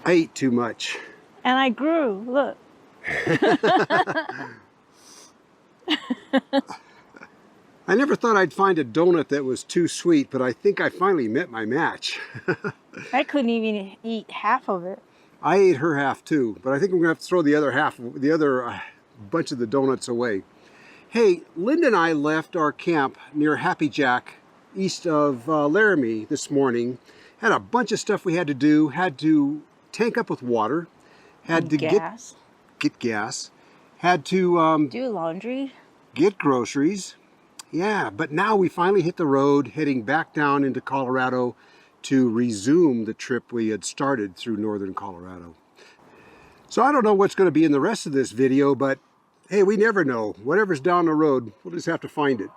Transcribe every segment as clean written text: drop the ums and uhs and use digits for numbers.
I ate too much. And I grew, look. I never thought I'd find a donut that was too sweet, but I think I finally met my match. I couldn't even eat half of it. I ate her half too, but I think I'm gonna have to throw the other half, the other bunch of the donuts away. Hey, Linda and I left our camp near Happy Jack, east of Laramie this morning. Had a bunch of stuff we had to do. Had to tank up with water. Had to gas. Get gas. Had to do laundry. Get groceries. Yeah, but now we finally hit the road, heading back down into Colorado to resume the trip we had started through northern Colorado. So I don't know what's going to be in the rest of this video, but hey, we never know. Whatever's down the road, we'll just have to find it.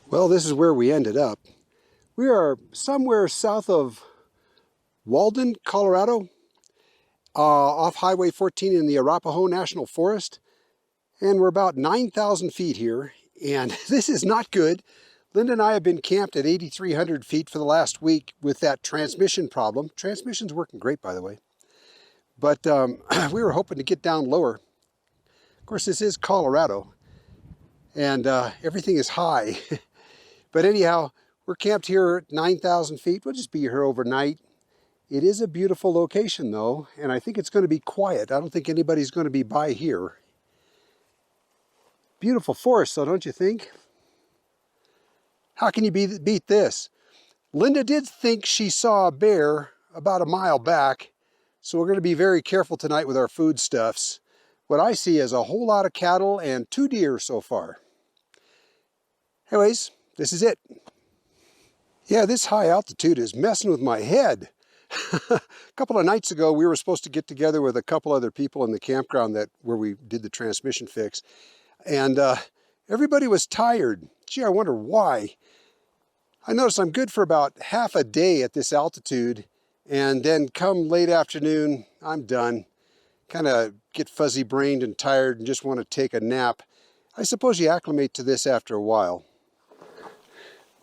Well, this is where we ended up. We are somewhere south of Walden, Colorado, off Highway 14 in the Arapahoe National Forest. And we're about 9,000 feet here, and this is not good. Linda and I have been camped at 8,300 feet for the last week with that transmission problem. Transmission's working great, by the way. But we were hoping to get down lower. Of course, this is Colorado, and everything is high. But anyhow, we're camped here at 9,000 feet. We'll just be here overnight. It is a beautiful location, though, and I think it's going to be quiet. I don't think anybody's going to be by here. Beautiful forest, though, don't you think? How can you beat this? Linda did think she saw a bear about a mile back, so we're going to be very careful tonight with our foodstuffs. What I see is a whole lot of cattle and 2 deer so far. Anyways, this is it. Yeah, this high altitude is messing with my head. A couple of nights ago, we were supposed to get together with a couple other people in the campground where we did the transmission fix. And everybody was tired. Gee, I wonder why. I noticed I'm good for about half a day at this altitude, and then come late afternoon, I'm done. Kind of get fuzzy-brained and tired and just want to take a nap. I suppose you acclimate to this after a while.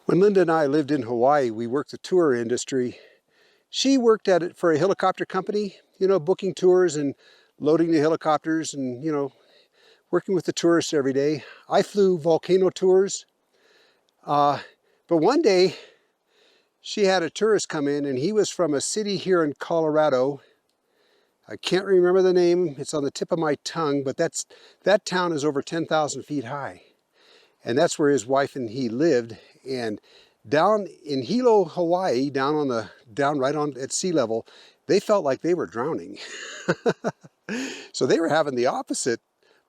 When Linda and I lived in Hawaii, we worked the tour industry. She worked at it for a helicopter company, you know, booking tours and loading the helicopters and, you know, working with the tourists every day. I flew volcano tours. But one day, she had a tourist come in, and he was from a city here in Colorado. I can't remember the name. It's on the tip of my tongue, but that town is over 10,000 feet high. And that's where his wife and he lived. And down in Hilo, Hawaii, down right on at sea level, they felt like they were drowning. So they were having the opposite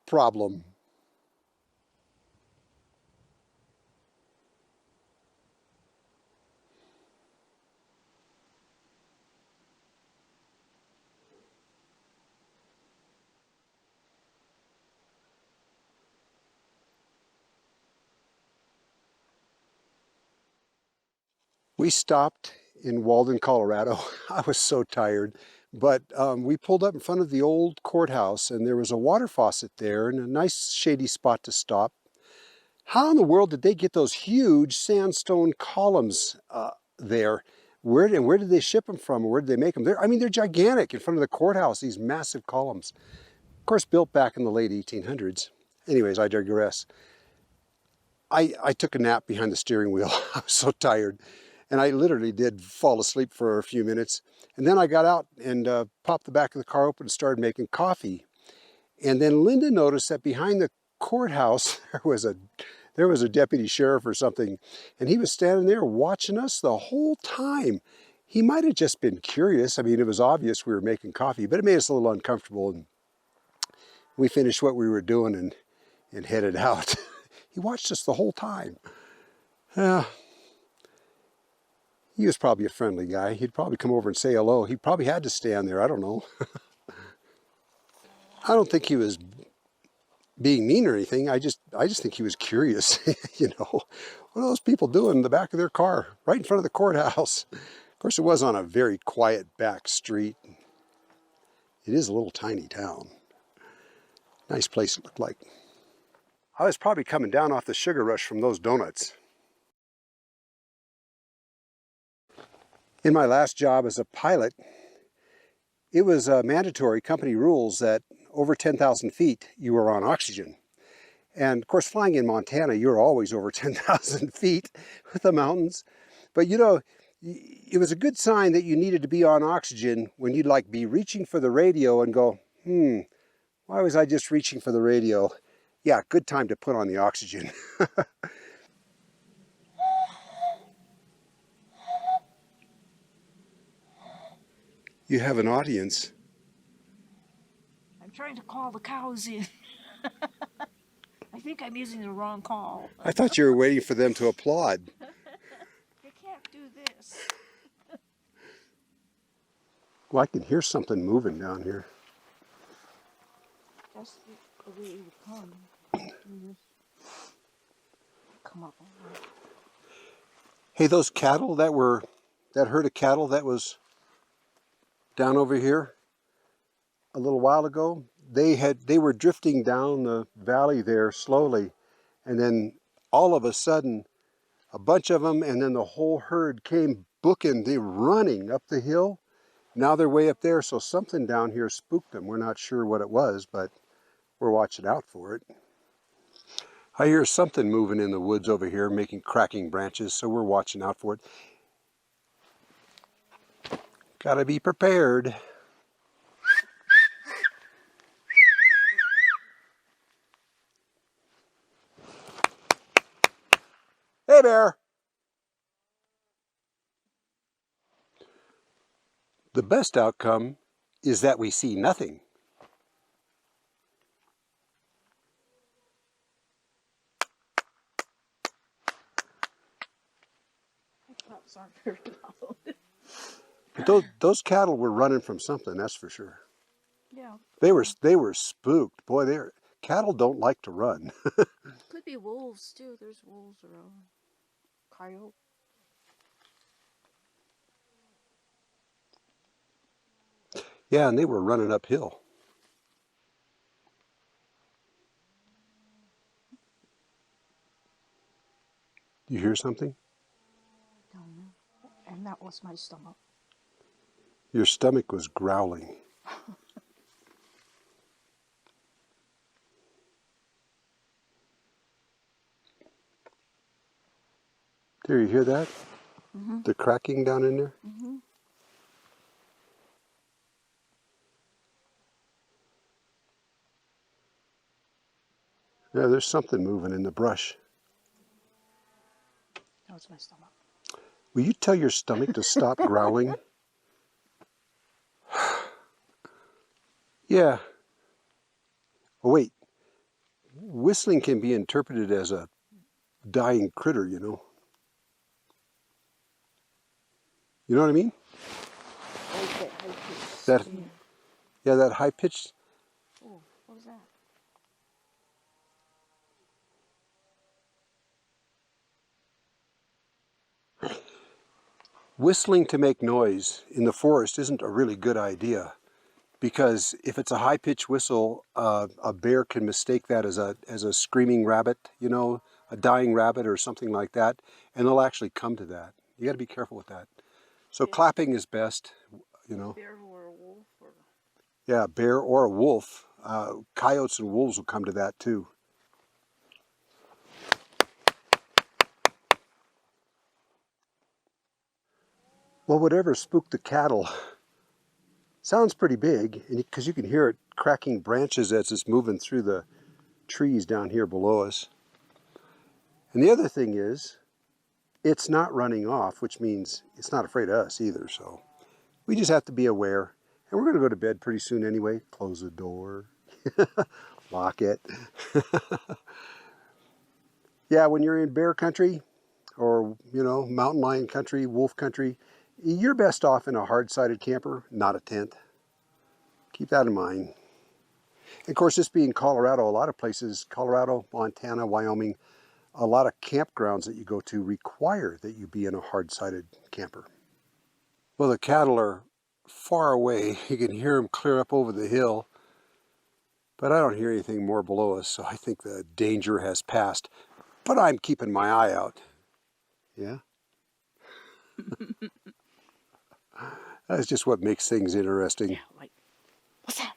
problem. We stopped in Walden, Colorado. I was so tired, but we pulled up in front of the old courthouse, and there was a water faucet there and a nice shady spot to stop. How in the world did they get those huge sandstone columns there? Where did they ship them from? Where did they make them? I mean, they're gigantic in front of the courthouse, these massive columns. Of course, built back in the late 1800s. Anyways, I digress. I took a nap behind the steering wheel. I was so tired. And I literally did fall asleep for a few minutes. And then I got out and popped the back of the car open and started making coffee. And then Linda noticed that behind the courthouse, there was a deputy sheriff or something. And he was standing there watching us the whole time. He might have just been curious. I mean, it was obvious we were making coffee, but it made us a little uncomfortable. And we finished what we were doing and headed out. He watched us the whole time. He was probably a friendly guy. He'd probably come over and say hello. He probably had to stand there. I don't know. I don't think he was being mean or anything. I just think he was curious. You know, what are those people doing in the back of their car right in front of the courthouse? Of course, it was on a very quiet back street. It is a little tiny town. Nice place it looked like. I was probably coming down off the sugar rush from those donuts. In my last job as a pilot, it was mandatory company rules that over 10,000 feet you were on oxygen. And of course, flying in Montana, you're always over 10,000 feet with the mountains. But you know, it was a good sign that you needed to be on oxygen when you'd like be reaching for the radio and go, why was I just reaching for the radio? Yeah, good time to put on the oxygen. You have an audience. I'm trying to call the cows in. I think I'm using the wrong call. I thought you were waiting for them to applaud. You can't do this. Well, I can hear something moving down here. That's the way it would come. Come up. Hey, those cattle that herd of cattle that was down over here a little while ago, they were drifting down the valley there slowly, and then all of a sudden a bunch of them and then the whole herd came booking. They were running up the hill. Now they're way up there, so something down here spooked them. We're not sure what it was, but we're watching out for it. I hear something moving in the woods over here, making cracking branches, so we're watching out for it. Gotta be prepared. Hey, bear! The best outcome is that we see nothing. Cops aren't very loud. But those cattle were running from something, that's for sure. Yeah. They were spooked. Boy, cattle don't like to run. Could be wolves too. There's wolves around. Coyote. Yeah, and they were running uphill. You hear something? Don't know. And that was my stomach. Your stomach was growling. Do you hear that? Mm-hmm. The cracking down in there? Mm-hmm. Yeah, there's something moving in the brush. That was my stomach. Will you tell your stomach to stop growling? Yeah. Oh, wait. Whistling can be interpreted as a dying critter, you know. You know what I mean? That high pitch. Oh, what was that? Whistling to make noise in the forest isn't a really good idea, because if it's a high-pitched whistle, a bear can mistake that as a screaming rabbit, you know, a dying rabbit or something like that, and they'll actually come to that. You got to be careful with that. So clapping is best, you know. Bear or a wolf? Or... Yeah, a bear or a wolf. Coyotes and wolves will come to that too. Well, whatever spooked the cattle sounds pretty big, because you can hear it cracking branches as it's moving through the trees down here below us. And the other thing is, it's not running off, which means it's not afraid of us either. So we just have to be aware. And we're going to go to bed pretty soon anyway. Close the door. Lock it. Yeah, when you're in bear country, or, you know, mountain lion country, wolf country, you're best off in a hard-sided camper, not a tent. Keep that in mind. Of course, this being Colorado, a lot of places, Colorado, Montana, Wyoming, a lot of campgrounds that you go to require that you be in a hard-sided camper. Well, the cattle are far away. You can hear them clear up over the hill, but I don't hear anything more below us, so I think the danger has passed. But I'm keeping my eye out. Yeah? That's just what makes things interesting. Yeah, like, what's that?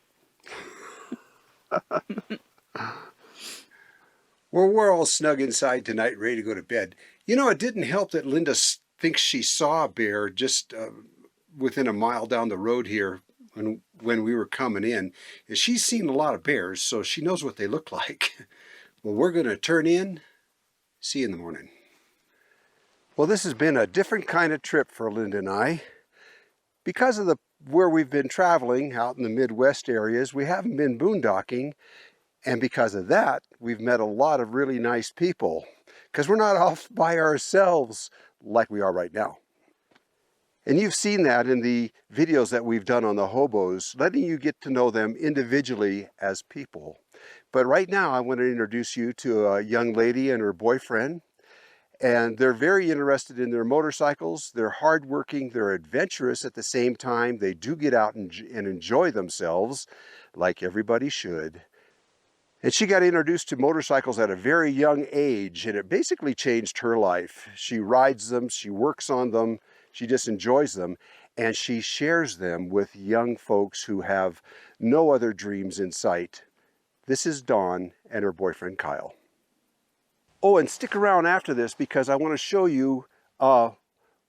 Well, we're all snug inside tonight, ready to go to bed. You know, it didn't help that Linda thinks she saw a bear just within a mile down the road here when we were coming in. And she's seen a lot of bears, so she knows what they look like. Well, we're going to turn in. See you in the morning. Well, this has been a different kind of trip for Linda and I. Because of where we've been traveling out in the Midwest areas, we haven't been boondocking. And because of that, we've met a lot of really nice people. Because we're not off by ourselves like we are right now. And you've seen that in the videos that we've done on the hobos, letting you get to know them individually as people. But right now, I want to introduce you to a young lady and her boyfriend. And they're very interested in their motorcycles. They're hardworking. They're adventurous at the same time. They do get out and enjoy themselves like everybody should. And she got introduced to motorcycles at a very young age, and it basically changed her life. She rides them, she works on them, she just enjoys them, and she shares them with young folks who have no other dreams in sight. This is Dawn and her boyfriend Kyle. Oh, and stick around after this because I want to show you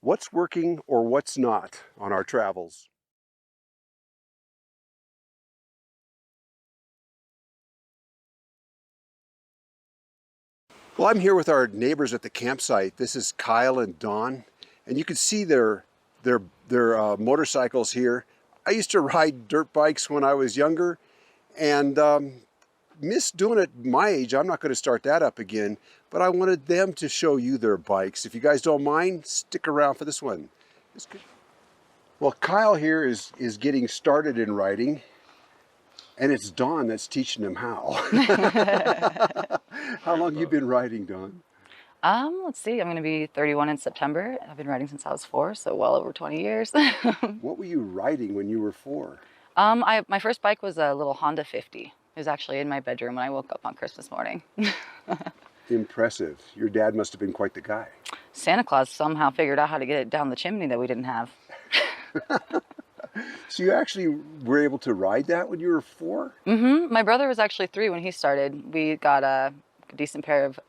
what's working or what's not on our travels. Well, I'm here with our neighbors at the campsite. This is Kyle and Dawn, and you can see their motorcycles here. I used to ride dirt bikes when I was younger, and miss doing it my age. I'm not going to start that up again, but I wanted them to show you their bikes. If you guys don't mind, stick around for this one. Well, Kyle here is getting started in riding, and it's Dawn that's teaching him how. How long you been riding, Dawn? Let's see, I'm going to be 31 in September. I've been riding since I was 4, so well over 20 years. What were you riding when you were 4? My first bike was a little Honda 50. It was actually in my bedroom when I woke up on Christmas morning. Impressive. Your dad must have been quite the guy. Santa Claus somehow figured out how to get it down the chimney that we didn't have. So you actually were able to ride that when you were 4? Mm-hmm. My brother was actually 3 when he started. We got a decent pair of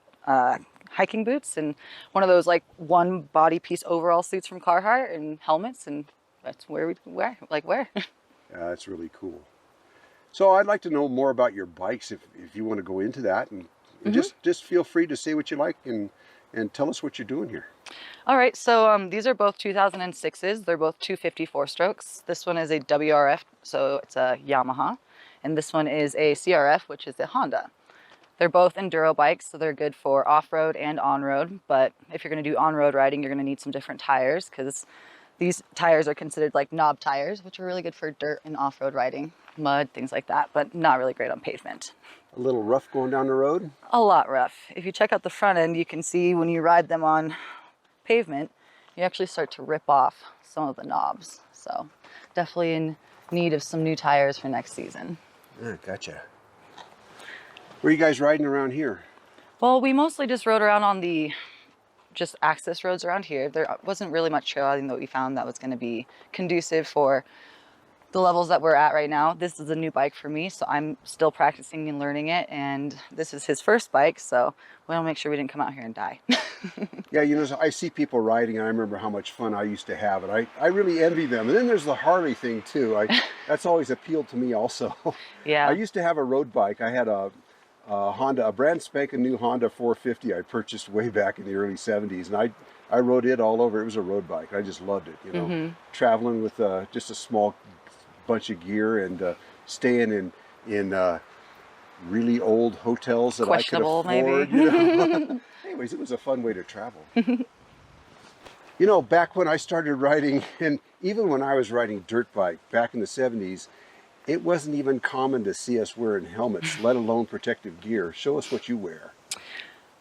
hiking boots and one of those like one body piece overall suits from Carhartt and helmets, and that's where we wear. Yeah, that's really cool. So I'd like to know more about your bikes if you want to go into that, and just feel free to say what you like and tell us what you're doing here. All right, so these are both 2006s. They're both 254 strokes. This one is a WRF, so it's a Yamaha, and this one is a CRF, which is a Honda. They're both enduro bikes, so they're good for off-road and on-road, but if you're going to do on-road riding, you're going to need some different tires because these tires are considered like knob tires, which are really good for dirt and off-road riding, mud, things like that, but not really great on pavement. A little rough going down the road? A lot rough. If you check out the front end, you can see when you ride them on pavement, you actually start to rip off some of the knobs. So definitely in need of some new tires for next season. Yeah, gotcha. Where are you guys riding around here? Well, we mostly just rode around on the just access roads around here. There wasn't really much trail riding that we found that was going to be conducive for the levels that we're at right now. This is a new bike for me, so I'm still practicing and learning it, and this is his first bike, so we want to make sure we didn't come out here and die. Yeah, you know, I see people riding, and I remember how much fun I used to have, and I really envy them. And then there's the Harley thing too. That's always appealed to me also. Yeah. I used to have a road bike. I had a Honda, a brand spanking new Honda 450 I purchased way back in the early 70s, and I rode it all over. It was a road bike. I just loved it, you know, traveling with just a small bunch of gear and staying in really old hotels that I could afford. Questionable, maybe. You know? Anyways, it was a fun way to travel. You know, back when I started riding, and even when I was riding dirt bike back in the 70s, it wasn't even common to see us wearing helmets, let alone protective gear. Show us what you wear.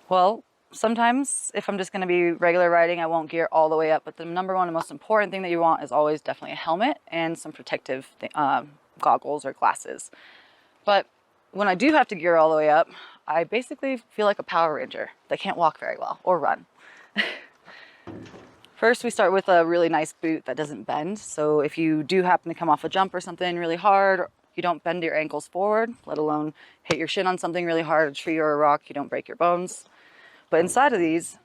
Well, sometimes if I'm just going to be regular riding, I won't gear all the way up. But the number one and most important thing that you want is always definitely a helmet and some protective goggles or glasses. But when I do have to gear all the way up, I basically feel like a Power Ranger that can't walk very well or run. First, we start with a really nice boot that doesn't bend. So if you do happen to come off a jump or something really hard, you don't bend your ankles forward, let alone hit your shin on something really hard, a tree or a rock, you don't break your bones. But inside of these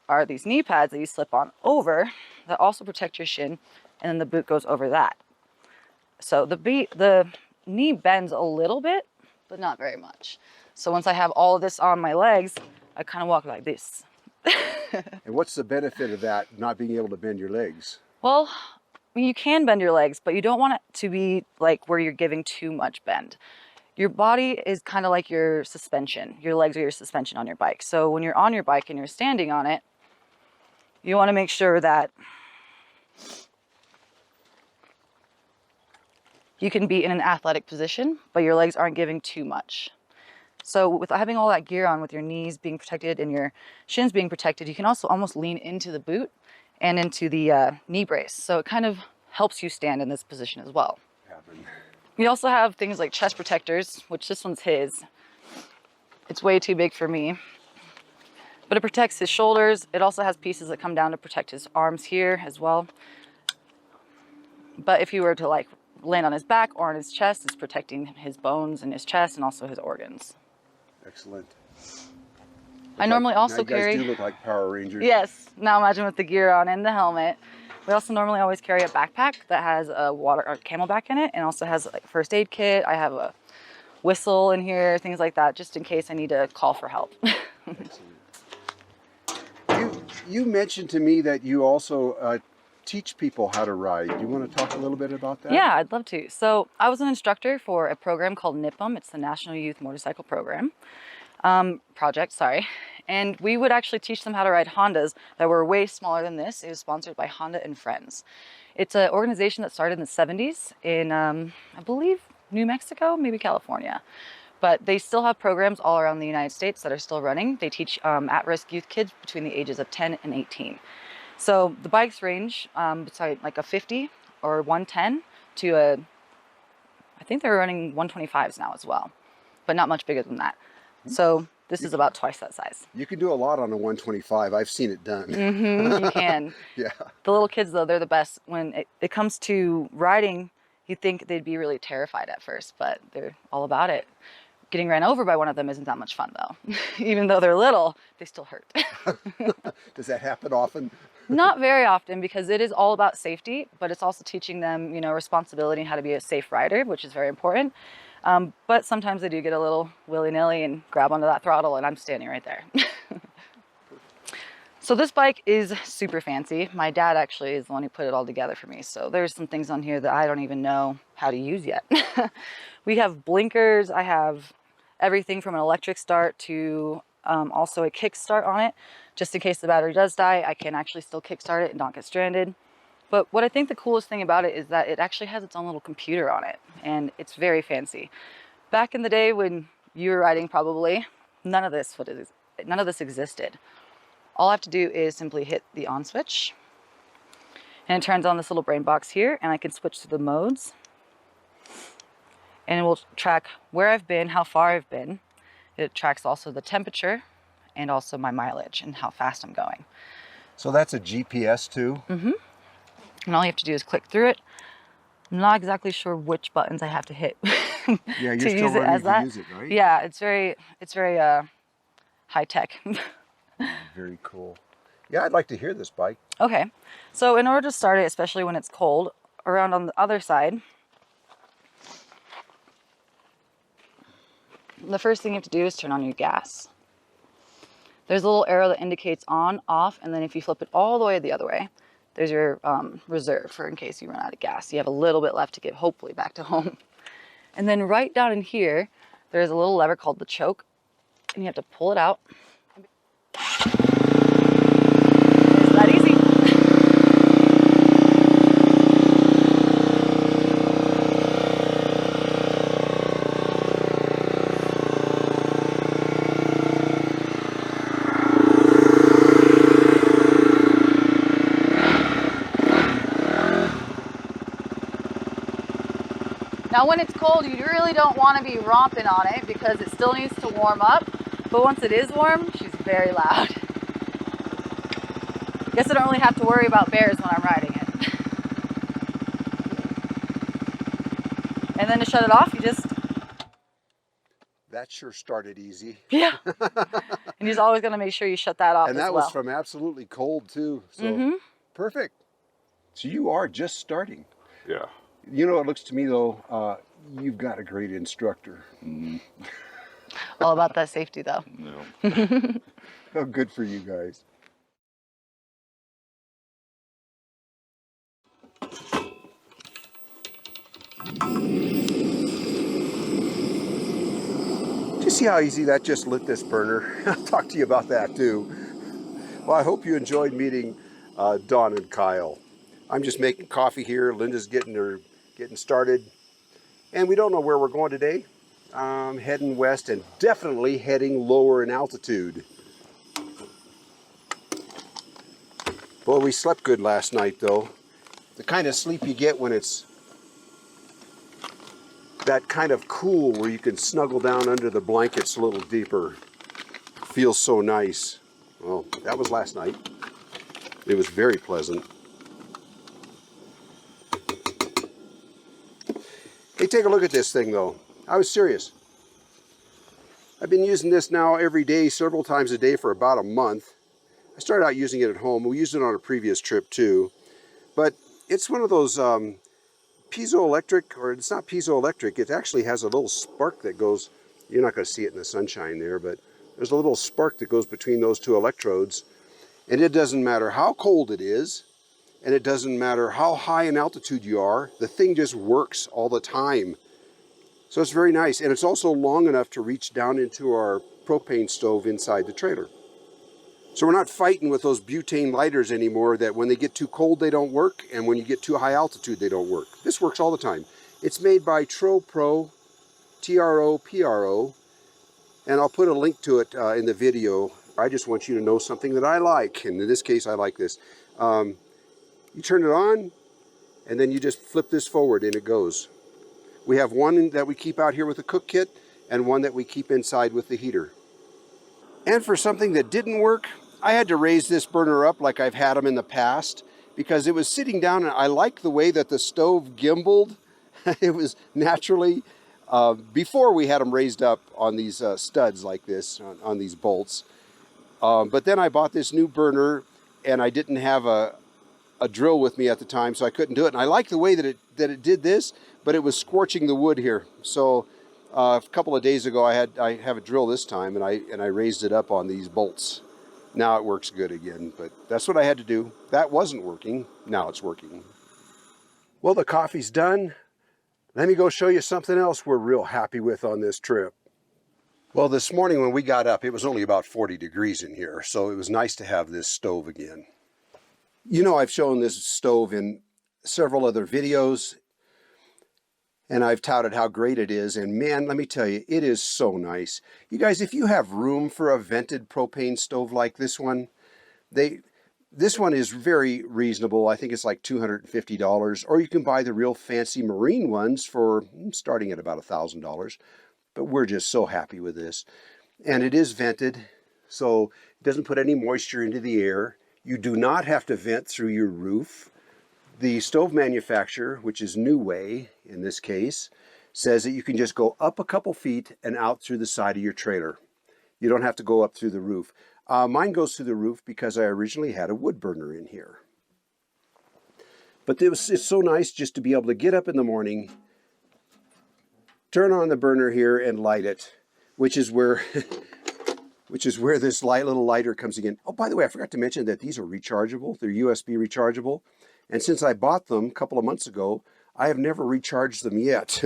are these knee pads that you slip on over that also protect your shin, and then the boot goes over that. So the knee bends a little bit, but not very much. So once I have all of this on my legs, I kind of walk like this. And what's the benefit of that, not being able to bend your legs? Well, you can bend your legs, but you don't want it to be like where you're giving too much bend. Your body is kind of like your suspension. Your legs are your suspension on your bike. So when you're on your bike and you're standing on it, you want to make sure that you can be in an athletic position, but your legs aren't giving too much. So with having all that gear on, with your knees being protected and your shins being protected, you can also almost lean into the boot and into the knee brace. So it kind of helps you stand in this position as well. We also have things like chest protectors, which this one's his. It's way too big for me. But it protects his shoulders. It also has pieces that come down to protect his arms here as well. But if you were to like land on his back or on his chest, it's protecting his bones and his chest and also his organs. Excellent. I normally also carry... You guys do look like Power Rangers. Yes. Now imagine with the gear on and the helmet. We also normally always carry a backpack that has a water or camelback in it, and also has like first aid kit. I have a whistle in here, things like that, just in case I need to call for help. You mentioned to me that you also teach people how to ride. Do you want to talk a little bit about that? Yeah, I'd love to. So I was an instructor for a program called NIPM. It's the National Youth Motorcycle Program. Project, sorry. And we would actually teach them how to ride Hondas that were way smaller than this. It was sponsored by Honda and Friends. It's an organization that started in the 70s in, I believe, New Mexico, maybe California. But they still have programs all around the United States that are still running. They teach at-risk youth kids between the ages of 10 and 18. So the bikes range between like a 50 or 110 to a, I think they're running 125s now as well, but not much bigger than that. So this is about twice that size. You can do a lot on a 125. I've seen it done. Mm-hmm, you can. Yeah. The little kids, though, they're the best. When it comes to riding, you'd think they'd be really terrified at first, but they're all about it. Getting ran over by one of them isn't that much fun, though. Even though they're little, they still hurt. Does that happen often? Not very often, because it is all about safety, but it's also teaching them, you know, responsibility and how to be a safe rider, which is very important. But sometimes they do get a little willy-nilly and grab onto that throttle, and I'm standing right there. So this bike is super fancy. My dad actually is the one who put it all together for me. So there's some things on here that I don't even know how to use yet. We have blinkers. I have everything from an electric start to also a kick start on it. Just in case the battery does die, I can actually still kick start it and not get stranded. But what I think the coolest thing about it is that it actually has its own little computer on it, and it's very fancy. Back in the day when you were riding, probably, none of this existed. All I have to do is simply hit the on switch, and it turns on this little brain box here, and I can switch to the modes. And it will track where I've been, how far I've been. It tracks also the temperature and also my mileage and how fast I'm going. So that's a GPS too? Mm-hmm. And all you have to do is click through it. I'm not exactly sure which buttons I have to hit Yeah, you're to still use it as learning that. to use it, right? Yeah, it's very high tech. Very cool. Yeah, I'd like to hear this bike. Okay, so in order to start it, especially when it's cold, around on the other side, the first thing you have to do is turn on your gas. There's a little arrow that indicates on, off, and then if you flip it all the way the other way, there's your reserve for in case you run out of gas. You have a little bit left to get hopefully back to home. And then right down in here, there's a little lever called the choke, and you have to pull it out. Now when it's cold, you really don't want to be romping on it because it still needs to warm up. But once it is warm, she's very loud. Guess I don't really have to worry about bears when I'm riding it. And then to shut it off, you just... That sure started easy. Yeah. And you're always going to make sure you shut that off as well. And that was from absolutely cold too. So perfect. So you are just starting. Yeah. You know, it looks to me though, you've got a great instructor. All about that safety though. No. Oh, good for you guys. Do you see how easy that just lit this burner? I'll talk to you about that too. Well, I hope you enjoyed meeting Dawn and Kyle. I'm just making coffee here. Linda's getting started. And we don't know where we're going today. Heading west and definitely heading lower in altitude. Boy, we slept good last night though. The kind of sleep you get when it's that kind of cool where you can snuggle down under the blankets a little deeper. Feels so nice. Well, that was last night. It was very pleasant. Hey, take a look at this thing though. I was serious. I've been using this now every day, several times a day for about a month. I started out using it at home. We used it on a previous trip too. But it's one of those piezoelectric, or it's not piezoelectric, it actually has a little spark that goes, you're not going to see it in the sunshine there, but there's a little spark that goes between those two electrodes. And it doesn't matter how cold it is, and it doesn't matter how high in altitude you are, the thing just works all the time. So it's very nice, and it's also long enough to reach down into our propane stove inside the trailer. So we're not fighting with those butane lighters anymore that when they get too cold they don't work, and when you get too high altitude they don't work. This works all the time. It's made by TroPro, T-R-O-P-R-O, and I'll put a link to it in the video. I just want you to know something that I like, and in this case I like this. You turn it on, and then you just flip this forward and it goes. We have one that we keep out here with the cook kit, and one that we keep inside with the heater. And for something that didn't work, I had to raise this burner up like I've had them in the past, because it was sitting down, and I like the way that the stove gimbaled. It was naturally, before we had them raised up on these studs like this, on these bolts. But then I bought this new burner, and I didn't have a drill with me at the time, so I couldn't do it. And I like the way that it did this, but it was scorching the wood here. So a couple of days ago, I have a drill this time, and I raised it up on these bolts. Now it works good again, but that's what I had to do. That wasn't working. Now it's working. Well, the coffee's done. Let me go show you something else we're real happy with on this trip. Well, this morning when we got up, it was only about 40 degrees in here, so it was nice to have this stove again. You know, I've shown this stove in several other videos, and I've touted how great it is, and man, let me tell you, it is so nice. You guys, if you have room for a vented propane stove like this one, this one is very reasonable. I think it's like $250, or you can buy the real fancy marine ones for starting at about $1,000. But we're just so happy with this. And it is vented, so it doesn't put any moisture into the air. You do not have to vent through your roof. The stove manufacturer, which is New Way in this case, says that you can just go up a couple feet and out through the side of your trailer. You don't have to go up through the roof. Mine goes through the roof because I originally had a wood burner in here. But it's so nice just to be able to get up in the morning, turn on the burner here and light it, which is where this little lighter comes in. Oh, by the way, I forgot to mention that these are rechargeable. They're USB rechargeable. And since I bought them a couple of months ago, I have never recharged them yet.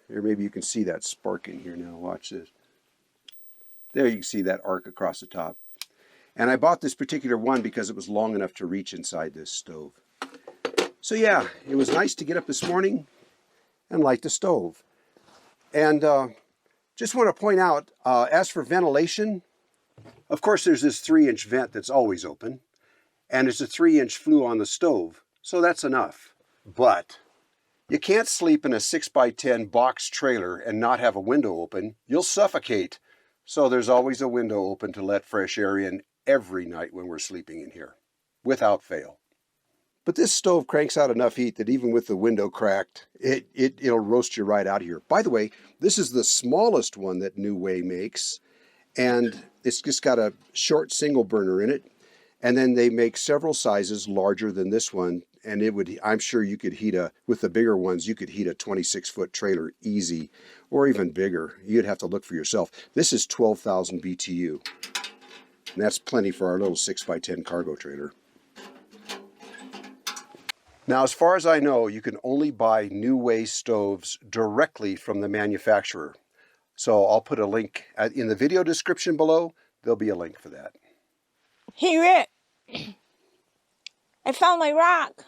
Here, maybe you can see that spark in here now. Watch this. There you can see that arc across the top. And I bought this particular one because it was long enough to reach inside this stove. So yeah, it was nice to get up this morning and light the stove. And just want to point out, as for ventilation, of course there's this 3-inch vent that's always open, and it's a 3-inch flue on the stove, so that's enough. But You can't sleep in a 6x10 box trailer and not have a window open. You'll suffocate. So there's always a window open to let fresh air in every night when we're sleeping in here, without fail. But this stove cranks out enough heat that even with the window cracked, it'll roast you right out of here. By the way, this is the smallest one that New Way makes, and it's just got a short single burner in it. And then they make several sizes larger than this one, and I'm sure you could heat with the bigger ones, you could heat a 26-foot trailer easy, or even bigger. You'd have to look for yourself. This is 12,000 BTU, and that's plenty for our little 6x10 cargo trailer. Now, as far as I know, you can only buy New Way stoves directly from the manufacturer. So I'll put a link in the video description below. There'll be a link for that. Hey, Rick. I found my rock.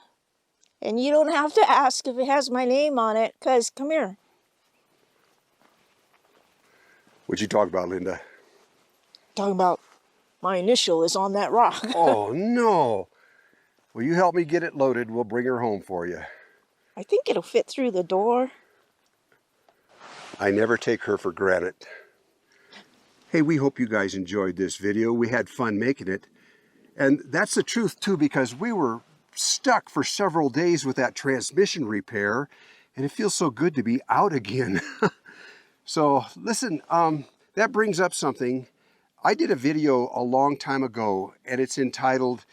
And you don't have to ask if it has my name on it, because come here. What'd you talk about, Linda? Talking about my initial is on that rock. Oh, no. Will you help me get it loaded? We'll bring her home for you. I think it'll fit through the door. I never take her for granted. Hey, we hope you guys enjoyed this video. We had fun making it. And that's the truth too, because we were stuck for several days with that transmission repair, and it feels so good to be out again. So listen, that brings up something. I did a video a long time ago, and it's entitled,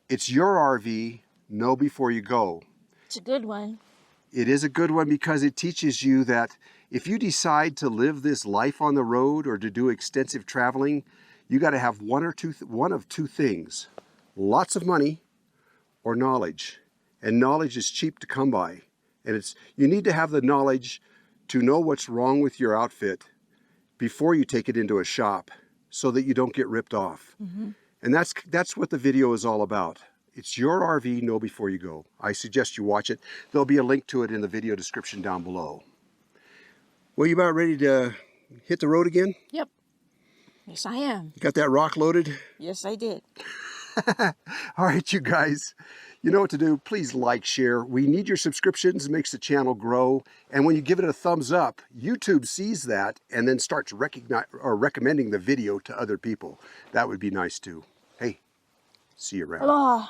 "It's Your RV, Know Before You Go." It's a good one. It is a good one because it teaches you that if you decide to live this life on the road or to do extensive traveling, you got to have one of two things: lots of money or knowledge. And knowledge is cheap to come by. And you need to have the knowledge to know what's wrong with your outfit before you take it into a shop so that you don't get ripped off. Mm-hmm. And that's what the video is all about. It's your RV, know before you go. I suggest you watch it. There'll be a link to it in the video description down below. Well, you about ready to hit the road again? Yep. Yes, I am. You got that rock loaded? Yes, I did. All right, you guys, you know what to do. Please like, share. We need your subscriptions. It makes the channel grow. And when you give it a thumbs up, YouTube sees that and then starts recommending the video to other people. That would be nice too. Hey, see you around. Aloha.